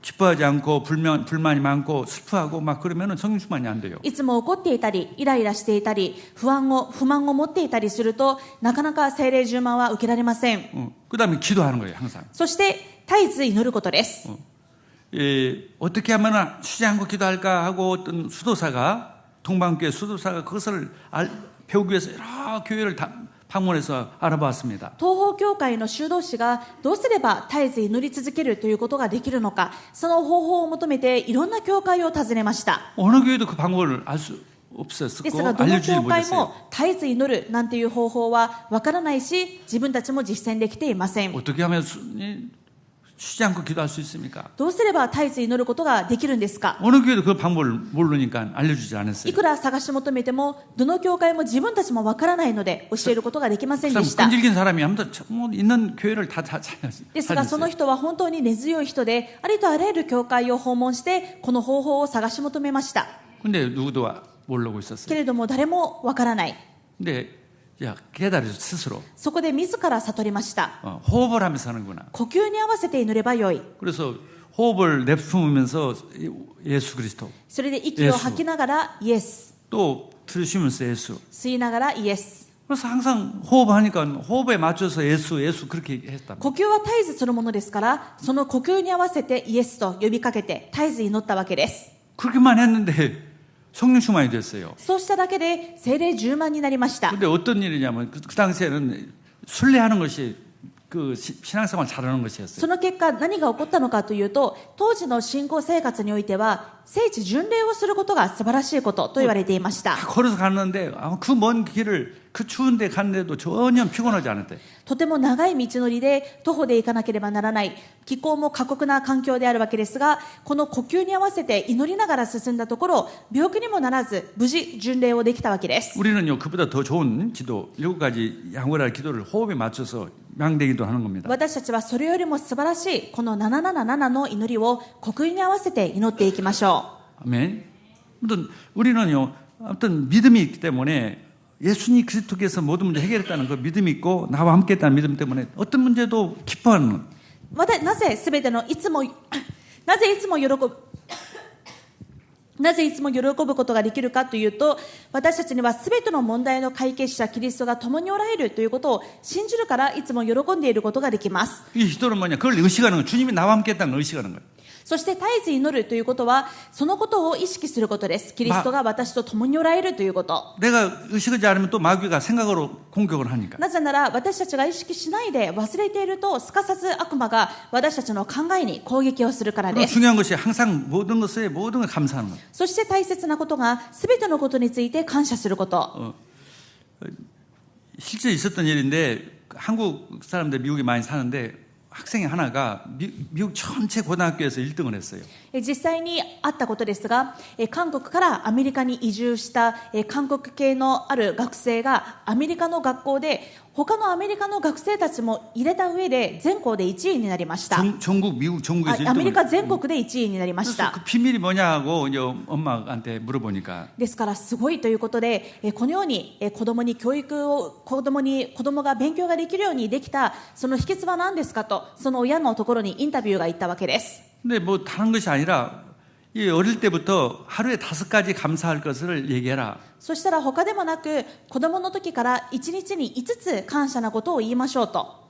기뻐하지 않고 불만이 많고 슬퍼하고 막 그러면은 성령 충만이 안 돼요. いつも怒っていたり、イライラしていたり、不満を持っていたりすると、なかなか聖霊充満は受けられません。 그다음에 기도하는 거예요, 항상. そして絶えず祈ることです。 어떻게 하면 쉬지 않고 기도할까 하고 어떤 동방교회 수도사가 그것을 배우기 위해서 여러 교회를 방문해서 알아봤습니다. 東方教会の修道士がどうすれば絶えず祈り続けるということができるのか、その方法を求めていろんな教会を訪ねました。 어느 교회도 그 방법을 알 수 です 없었고 が、どの 알려주지 教会 못했어요. も絶えず祈るなんていう方法はわからないし、自分たちも実践できていません。 어떻게 하면 쉬지 않고 기도할 수 있습니까? どうすれば絶えず祈ることができるんですか。 어느 교회도 그 방법을 모르니까 알려주지 않았어요. いくら探し求めても、どの教会も自分たちもわからないので教えることができませんで 그 した。 끈질긴 사람이 아무튼 뭐 있는 교회를 다 찾았어요. ですが、その人は本当に根強い人で、ありとあらゆる教会を訪問して、この方法を探し求めました。 근데 누구도 모르고 け 있었어요. れども誰もわからない。 근데 깨달아서 스스로 そこで自ら悟りました。 호흡을 하면서 하는구나. 呼吸に合わせて祈ればよい。 그래서 호흡을 내뿜으면서 예수 그리스도 それで息を吐きながらイエス、 또 들으시면서 예수. 吸いながらイエス。 그래서 항상 호흡하니까 호흡에 맞춰서 예수 그렇게 했답니다. 呼吸は絶えずするものですから、その呼吸に合わせてイエスと呼びかけて絶えず祈ったわけです。 그렇게만 했는데 성령 충만이 됐어요. そうしただけで聖霊充満になりました。 근데 어떤 일이냐면 그 당시에는 순례하는 것이 그 신앙생활 잘하는 것이었어요. その結果何が起こったのかというと、当時の信仰生活においては聖地巡礼をすることが素晴らしいことと言われていました。 걸어서 갔는데 그 먼 길을 그 추운데 갔는데도 전혀 피곤하지 않았대. とても長い道のりで徒歩で行かなければならない、気候も過酷な環境であるわけですが、この呼吸に合わせて祈りながら進んだところ、病気にもならず無事巡礼をできたわけです。 우리는요 그보다 더 좋은 기도 7가지 양호한 기도를 호흡에 맞춰서 망대기도 하는 겁니다. 私たちはそれよりも素晴らしいこの777の祈りを呼吸に合わせて祈っていきましょう。 아멘. 아무튼 우리는요 어떤 믿음이 있기 때문에 예수님 그리스도께서 모든 문제 해결했다는 그 믿음이 있고 나와 함께했다는 믿음 때문에 어떤 문제도 기뻐하는. なぜいつも喜ぶことができるかというと、私たちにはすべての問題の解決者キリストが共におられるということを信じるから、いつも喜んでいることができます。 이 기도는 뭐냐? 그걸 의식하는 거예요. 주님이 나와 함께했다는 걸 의식하는 거예요. そして絶えず祈るということは、そのことを意識することです。キリストが私と共におられるということ。 내가 의식하지 않으면 또 마귀가 생각으로 공격을 하니까. なぜなら私たちが意識しないで忘れていると、すかさず悪魔が私たちの考えに攻撃をするから 그리고 です。 중요한 것이 항상 모든 것에 모든 걸 감사하는 거예요. そして大切なことが、すべてのことについて感謝すること。 실제 있었던 일인데 한국 사람들 미국에 많이 사는데 학생이 하나가 미국 전체 고등학교에서 1등을 했어요. 実際にあったことですが、韓国からアメリカに移住した韓国系のある学生がアメリカの学校で他のアメリカの学生たちも入れた上で全校で1位になりました。 미국 전국에서 アメリカ 1등을. 全国で1位になりまし 그래서 た。 그 비밀이 뭐냐고 이제 엄마한테 물어보니까 ですからすごいということで、このように子供が勉強ができるようにできたその秘訣は何ですかと、その親のところにインタビューが行ったわけです。 근데 뭐 다른 것이 아니라 이 어릴 때부터 하루에 5가지 감사할 것을 얘기해라. そしたら他でもなく、子供の時から1日に5つ感謝なことを言いましょうと。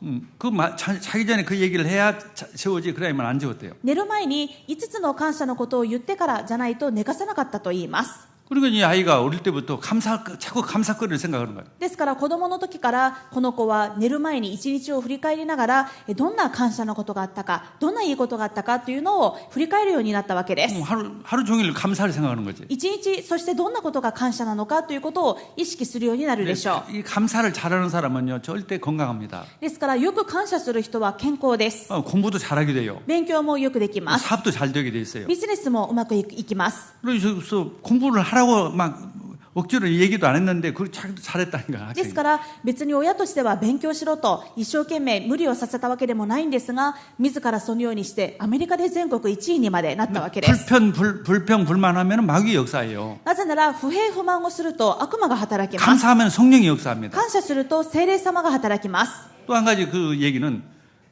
자기 전에 그 얘기를 해야 세우지 그래야만 안 지웠대요. 寝る前に5つの感謝のことを言ってからじゃないと寝かせなかったと言います。 그리고 이 아이가 어릴 때부터 자꾸 감사거리를 생각하는 거예요. ですから子供の時からこの子は寝る前に一日を振り返りながら、どんな感謝のことがあったか、どんないいことがあったかというのを振り返るようになったわけです。 하루 종일 감사를 생각하는 거지. 一日、そしてどんなことが感謝なのかということを意識するようになるでしょう。 이 감사를 잘하는 사람은요 절대 건강합니다. ですからよく感謝する人は健康です。 공부도 잘하게 돼요. 勉強もよくできます。 사업도 잘 되게 돼 있어요. ビジネスもうまくいきます。 그래서 공부를 하라고 막 억지로 얘기도 안 했는데 그걸 자기도 잘했다니까. ですから別に親としては勉強しろと一生懸命無理をさせたわけでもないんですが、自らそのようにしてアメリカで全国1位にまでなったわけです。 불평불만하면 마귀의 역사예요. なぜなら不平不満をすると悪魔が働きます。 감사하면 성령이 역사합니다. 感謝すると聖霊様が働きます。 또 한 가지 그 얘기는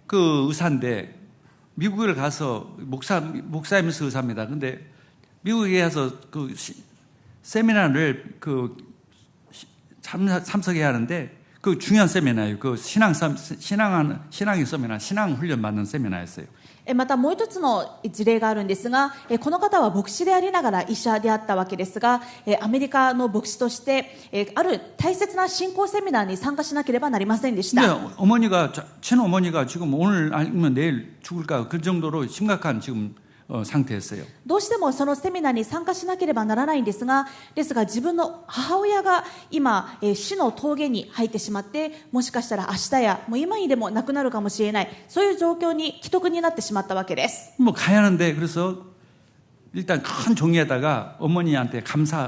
그 의사인데 미국을 가서 목사이면서 의사입니다. 근데 미국에 가서 그 세미나를 참석해야 하는데 그 중요한 세미나예요. 그 신앙 세미나, 신앙 훈련 받는 세미나였어요. またもう一つの事例があるんですが、この方は牧師でありながら医者であったわけですが、アメリカの牧師として、ある大切な信仰セミナーに参加しなければなりませんでし 근데 た。 친어머니가 지금 오늘 아니면 내일 죽을까 그 정도로 심각한 지금 상태였어요. どうしてもそのセミナーに参加しなければならないんですが、自分の母親が今、死の峠に入ってしまって、もしかしたら明日やもう今にでも亡くなるかもしれない、そういう状況に危篤になってしまったわけです。 뭐 가야 하는데 그래서 일단 큰 종이에다가 어머니한테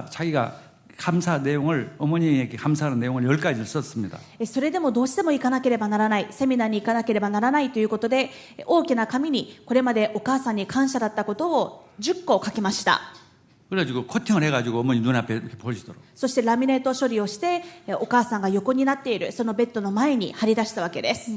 자기가 감사 내용을 어머니에게 감사하는 내용을 10가지를 썼습니다. それでもどうしても行かなければならない、セミナーに行かなければならないということで、大きな紙にこれまでお母さんに感謝だったことを10個書きました。 그래가지고 코팅을 해가지고 어머니 눈앞에 이렇게 보시도록. そしてラミネート処理をして、お母さんが横になっているそのベッドの前に貼り出したわけです。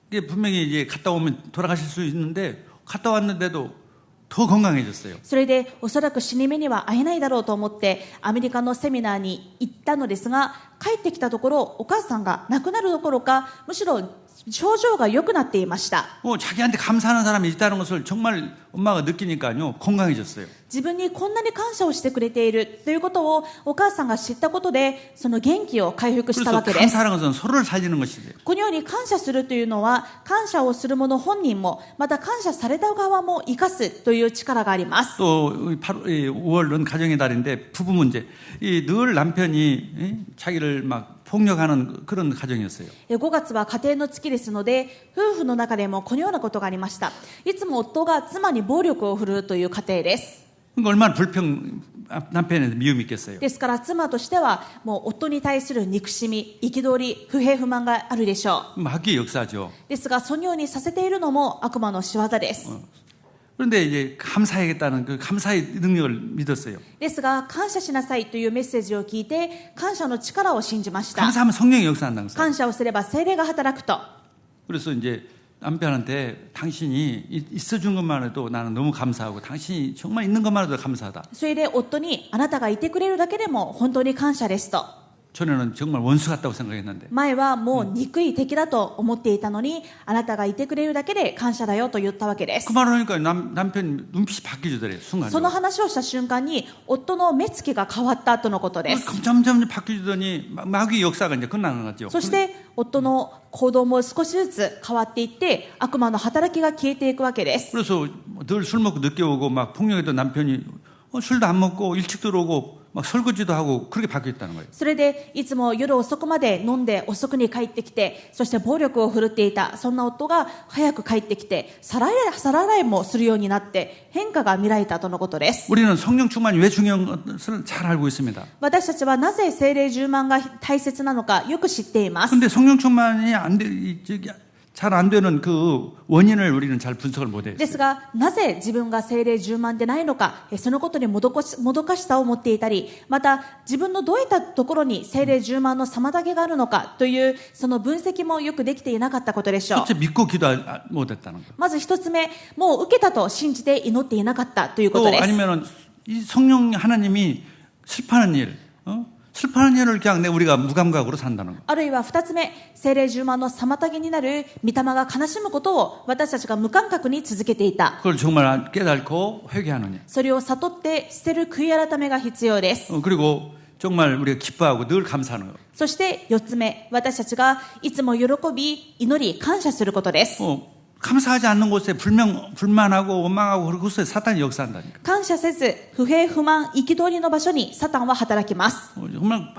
이게 분명히 이제 갔다 오면 돌아가실 수 있는데 갔다 왔는데도 더 건강해졌어요. それでおそらく死に目には会えないだろうと思ってアメリカのセミナーに行ったのですが、帰ってきたところお母さんが亡くなるどころかむしろ症状が良くなっていました。 자기한테 감사하는 사람이 있다는 것을 정말 엄마가 느끼니까요 건강해졌어요. 自分にこんなに感謝をしてくれているということをお母さんが知ったことで、その元気を回復したわ 그래서 けです。 감사하는 것은 서로를 살리는 것이에요. このように感謝するというのは、感謝をする者本人もまた感謝された側も生かすという力があります。 또 5월은 가정의 달인데 부부 문제. 늘 남편이 자기를 막 폭력하는 그런 가정이었어요. 5月は家庭の月ですので、夫婦の中でもこのようなことがありました。いつも夫が妻に暴力を振るうという家庭です。 그러니까 얼마나 남편에 미움이 있겠어요. ですから妻としてはもう夫に対する憎しみ、憤り、不平不満があるでしょう。 마귀의 역사죠. ですがそのようにさせているのも悪魔の仕業です。 그런데 이제 감사해야겠다는 그 감사의 능력을 믿었어요. ですが感謝しなさいというメッセージを聞いて感謝の力を信じました。 감사하면 성령이 역사한다는 거예요. 感謝をすれば聖霊が働くと。 그래서 이제 남편한테 당신이 있어준 것만 해도 나는 너무 감사하고 당신이 정말 있는 것만 해도 감사하다. それで夫にあなたがいてくれるだけでも本当に感謝ですと。 전에는 정말 원수 같다고 생각했는데 前はもう憎い敵だと思っていたのに、あなたがいてくれるだけで感謝だよと言ったわけです。 그 말을 하니까 남편이 눈빛이 바뀌더래요. その 순간적으로. 話をした瞬間に夫の目つきが変わったとのことです。 점점 바뀌더니 마귀의 역사가 이제 끝나는 거죠. そして夫の行動も少しずつ変わっていって悪魔の働きが消えていくわけです。 그래서 늘 술 먹고 늦게 오고 막 폭력했던 남편이 술도 안 먹고 일찍 들어오고 막 설거지도 하고 그렇게 바뀌었다는 거예요. それでいつも夜遅くまで飲んで遅くに帰ってきて、そして暴力を振るっていたそんな夫が早く帰ってきて皿洗いもするようになって変化が見られたとのことです。 우리는 성령 충만이 왜 중요한 것을 잘 알고 있습니다. 私たちはなぜ聖霊充満が大切なのかよく知っています。 근데 성령 충만이 잘 안 되는 그 원인을 우리는 잘 분석을 못 해요. ですが、なぜ自分が聖霊充満でないのか、そのことにもどかしさを持っていたり、また自分のどういったところに聖霊充満の妨げがあるのかというその分析もよくできていなかったことでしょう。 첫째 믿고 기도 못했다는 거. まず一つ目、もう受けたと信じて祈っていなかったということ 또 です。 아니면은 이 성령 하나님이 슬퍼하는 일, 슬퍼하는 일을 그냥 우리가 무감각으로 산다는 거. あるいは二つ目、聖霊充満の妨げになる御霊が悲しむことを私たちが無感覚に続けていた。 그걸 정말 깨닫고 회개하느냐. それを悟って捨てる悔い改めが必要です。 그리고 정말 우리가 기뻐하고 늘 감사하는 거. そして四つ目、私たちがいつも喜び、祈り、感謝することです。 감사하지 않는 곳에 불만하고 원망하고 그곳에 사탄이 역사한다니까. 感謝せず、不平不満、憤りの場所にサタンは働きます。 정말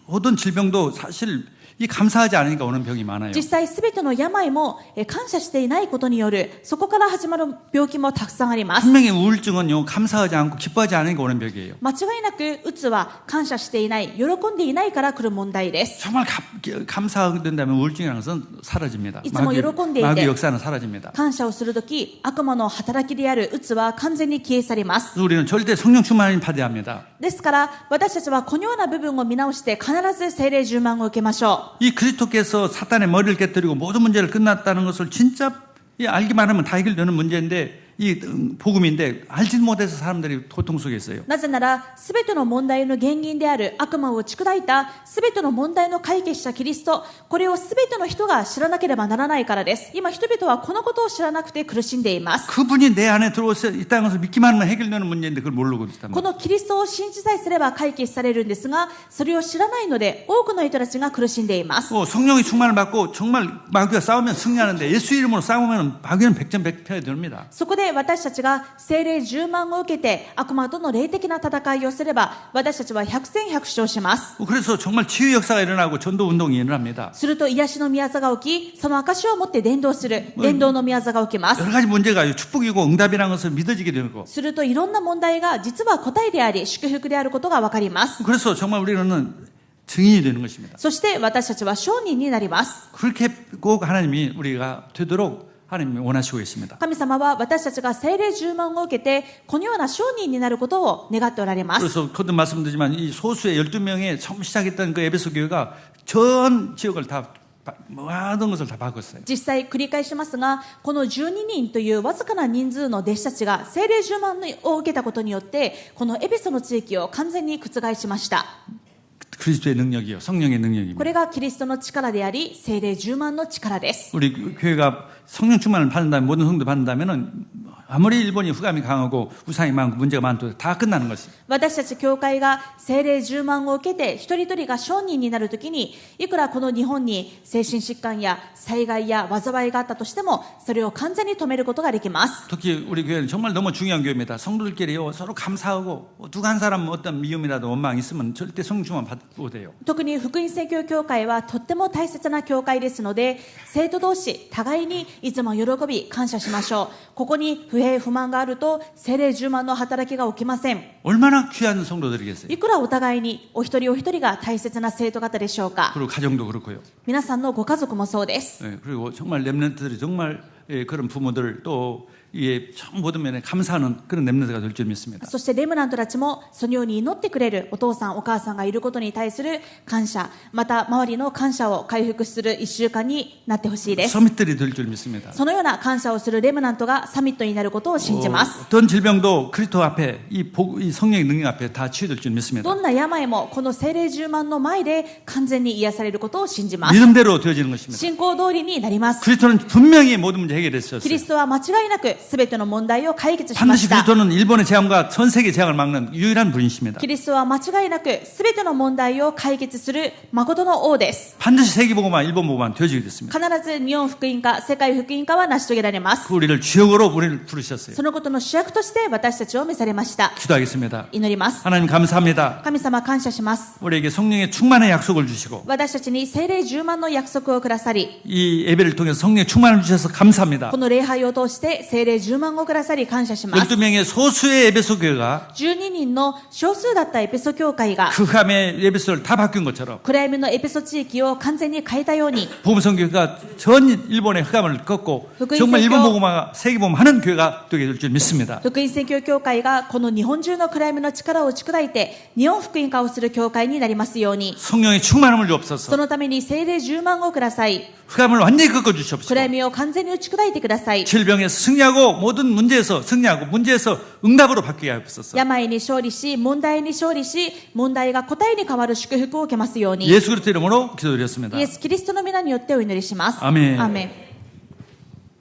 모든 질병도 사실 이 감사하지 않으니까 오는 병이 많아요. 実際すべての病も感謝していないことによる、そこから始まる病気もたくさんあります。 분명히 우울증은요 감사하지 않고 기뻐하지 않으니까 오는 병이에요. 間違いなくうつは感謝していない、喜んでいないから来る問題です。 정말 감사된다면 우울증이라는 것은 사라집니다. いつも喜んでいて 마귀의 역사는 사라집니다. 感謝をするとき、悪魔の働きであるうつは完全に消え去ります。 우리는 절대 성령 충만을 받아야 합니다. ですから私たちはこのような部分を見直して必ず聖霊充満を受けましょう。 이 그리스도께서 사탄의 머리를 깨뜨리고 모든 문제를 끝났다는 것을 진짜 이 알기만 하면 다 해결되는 문제인데 이 복음인데 알지 못해서 사람들이 고통 속에 있어요. なぜなら、すべての問題の原因である悪魔を打ち砕いた、すべての問題の解決者キリスト、これをすべての人が知らなければならないからです。今人々はこのことを知らなくて苦しんでいます。 그분이 내 안에 들어오셔 있다는 것을 믿기만 하면 해결되는 문제인데 그걸 모르고 있단 こ 말이에요. のキリストを信じさえすれば解決されるんですが、それを知らないので多くの人たちが苦しんでいます。 성령의 충만을 받고 정말 마귀가 싸우면 승리하는데 예수 이름으로 싸우면 마귀는 백전백패가 됩니다. そこで私たちが聖霊10万を受けて悪魔との霊的な戦いをすれば、私たちは百戦百勝します。 그래서 정말 치유 역사가 일어나고 전도 운동이 일어납니다. すると癒しの宮座が起き、その証を持って伝道する、伝道の宮座が起きます。 여러 가지 문제가 축복이고 응답이라는 것을 믿어지게 되는 거. するといろんな問題が実は答えであり、祝福であることがわかります。 그래서 정말 우리는 증인이 되는 것입니다. そして私たちは証人になります。 그렇게 꼭 하나님이 우리가 되도록 하나님이 원하시고 있습니다. 神様は私たちが聖霊10万を受けて、このような証人になることを願っておられます。 그래서 거듭 말씀드리지만 이 소수의 12명의 처음 시작했던 그 에베소 교회가 전 지역을 다 모든 것을 다 바꿨어요. 実際繰り返しますが、この12人というわずかな人数の弟子たちが聖霊10万を受けたことによって、このエペソの地域を完全に覆しました。 그리스도의 능력이요, 성령의 こ 능력입니다. れがキリストの力であり、聖霊10万の力です。 우리 교회가 성령 충만을 받는다면 모든 성도 받는다면은 아무리 일본이 흑암이 강하고 우상이 많고 문제가 많아도 다 끝나는 것입니다. 私たち教会が聖霊10万を受けて一人一人が証人になるときに、いくらこの日本に精神疾患や災害や災いがあったとしても、それを完全に止めることができます。 특히 우리 교회는 정말 너무 중요한 교회입니다. 성도들끼리 서로 감사하고 누가 한 사람 어떤 미움이라도 원망이 있으면 절대 성령 충만 받고 돼요. 特に福音宣教教会はとっても大切な教会ですので、生徒同士互いにいつも喜び感謝しましょう。ここに不平不満があると聖霊10万の働きが起きません。 얼마나 귀한 성도들이겠어요. いくらお互いにお一人お一人が大切な生徒方でしょうか。 그리고 가정도 그렇고요. 皆さんのご家族もそうです。 네, 그리고 정말 렘넌트들이 정말 그런 부모들 또 이게 참 모든 면에 감사하는 그런 렘넌트가 될 줄 믿습니다. そしてレムナントたちもそのように祈ってくれるお父さんお母さんがいることに対する感謝、また周りの感謝を回復する1週間になってほしいです。 서밋들이 될 줄 믿습니다. そのような感謝をするレムナントがサミットになることを信じます。 어떤 질병도 그리스도 앞에 이 성령의 능력 앞에 다 치유될 줄 믿습니다. どんな病もこの聖霊10万の前で完全に癒されることを信じます。 믿음대로 되어지는 것입니다. 信仰通りになります。 그리스도는 분명히 모든 문제 해결했었어요. キリストは間違いなく全ての問題を解決しま 반드시 した。 그리스도는 일본의 재앙과 전 세계 재앙을 막는 유일한 분이십니다. キリストは間違いなく全ての問題を解決する誠の王です。 반드시 세계복음화 일본복음화 되어지게 됐습니다. 必ず日本福音化、世界福音化は成し遂げられます。 그 우리를 주역으로 우리를 부르셨어요. そのことの主役として私たちを召されました。 기도하겠습니다. 祈ります。 하나님 감사합니다. 神様感謝します。 우리에게 성령의 충만의 약속을 주시고 私たちに聖霊10万の約束をくださり、 이 예배를 통해서 성령의 충만을 주셔서 감사합니다. この礼拝を通して聖霊10万をくださり感謝します。 12명의 소수의 에베소 교회가 12人の少数だったエペソ教会が 흑암의 에베소를 다 바뀐 것처럼 暗闇のエペソ地域を完全に変えたように、 복음성교회가 전 일본의 흑암을 꺾고 정말 일본 복음화가 세계복음 하는 교회가 되게 될 줄 믿습니다. 福音宣教教会がこの日本中の暗闇の力を打ち砕いて日本福音化をする教会になりますように、 성령의 충만함을 そ 주옵소서. のために聖霊10万をください。 흑암을 완전히 꺾어 주시옵소서. 暗闇を完全に打ち砕いてください。 질병에서 승리하고 모든 문제에서 승리하고 문제에서 응답으로 바뀌게 하옵소서. 病に勝利し、問題に勝利し、問題が答えに変わる祝福を受けますように、 예수 그리스도 이름으로 기도드렸습니다. イエス・キリストの皆によってお祈りします。アメンアメン。